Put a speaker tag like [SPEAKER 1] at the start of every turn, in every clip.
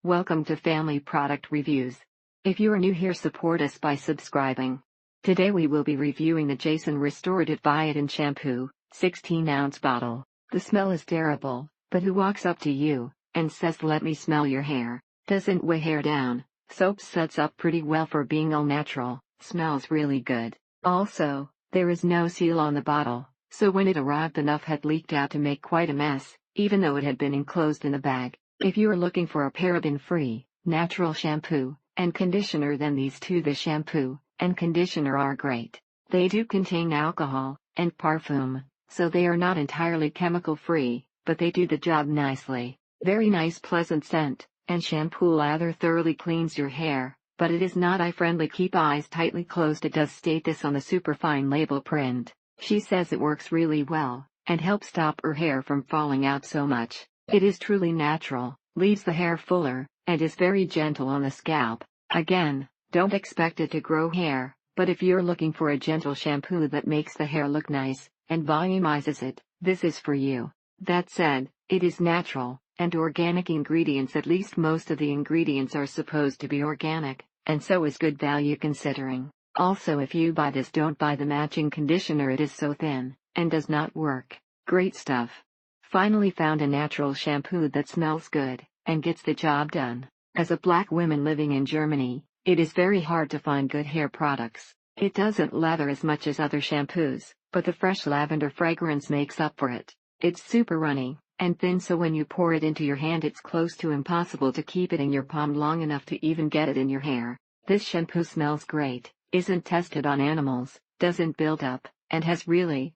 [SPEAKER 1] Welcome to Family Product Reviews. If you are new here, support us by subscribing. Today we will be reviewing the ginseng Restorative Biotin Shampoo, 16-ounce bottle. The smell is terrible, but who walks up to you and says, "Let me smell your hair"? Doesn't weigh hair down. Soap sets up pretty well for being all natural. Smells really good. Also, there is no seal on the bottle, so when it arrived, enough had leaked out to make quite a mess, even though it had been enclosed in a bag. If you are looking for a paraben-free, natural shampoo and conditioner, then these two, the shampoo and conditioner, are great. They do contain alcohol and parfum, so they are not entirely chemical-free, but they do the job nicely. Very nice, pleasant scent, and shampoo lather thoroughly cleans your hair, but it is not eye-friendly. Keep eyes tightly closed. It does state this on the superfine label print. She says it works really well and helps stop her hair from falling out so much. It is truly natural, leaves the hair fuller, and is very gentle on the scalp. Again, don't expect it to grow hair, but if you're looking for a gentle shampoo that makes the hair look nice and volumizes it, this is for you. That said, it is natural and organic ingredients. At least most of the ingredients are supposed to be organic, and so is good value considering. Also, if you buy this, don't buy the matching conditioner. It is so thin and does not work. Great stuff. Finally found a natural shampoo that smells good and gets the job done. As a black woman living in Germany, it is very hard to find good hair products. It doesn't lather as much as other shampoos, but the fresh lavender fragrance makes up for it. It's super runny and thin, so when you pour it into your hand, it's close to impossible to keep it in your palm long enough to even get it in your hair. This shampoo smells great, isn't tested on animals, doesn't build up, and has really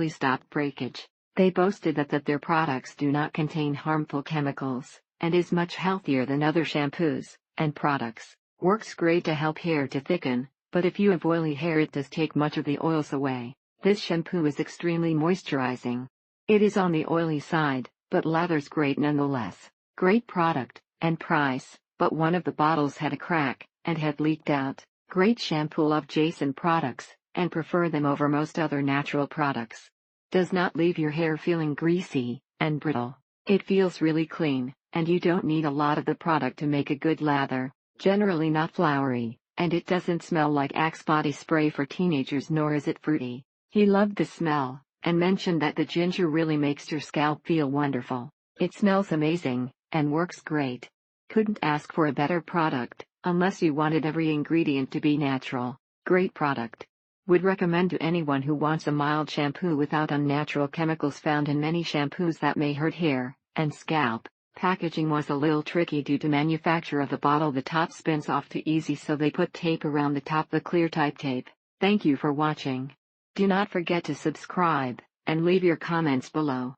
[SPEAKER 1] stopped breakage. They boasted that their products do not contain harmful chemicals, and is much healthier than other shampoos and products. Works great to help hair to thicken, but if you have oily hair, it does take much of the oils away. This shampoo is extremely moisturizing. It is on the oily side, but lathers great nonetheless. Great product and price, but one of the bottles had a crack and had leaked out. Great shampoo. Love ginseng products and prefer them over most other natural products. Does not leave your hair feeling greasy and brittle. It feels really clean, and you don't need a lot of the product to make a good lather. Generally not flowery, and it doesn't smell like Axe body spray for teenagers, nor is it fruity. He loved the smell and mentioned that the ginger really makes your scalp feel wonderful. It smells amazing and works great. Couldn't ask for a better product, unless you wanted every ingredient to be natural. Great product. Would recommend to anyone who wants a mild shampoo without unnatural chemicals found in many shampoos that may hurt hair and scalp. Packaging was a little tricky due to manufacture of the bottle. The top spins off too easy, so they put tape around the top, the clear type tape. Thank you for watching. Do not forget to subscribe and leave your comments below.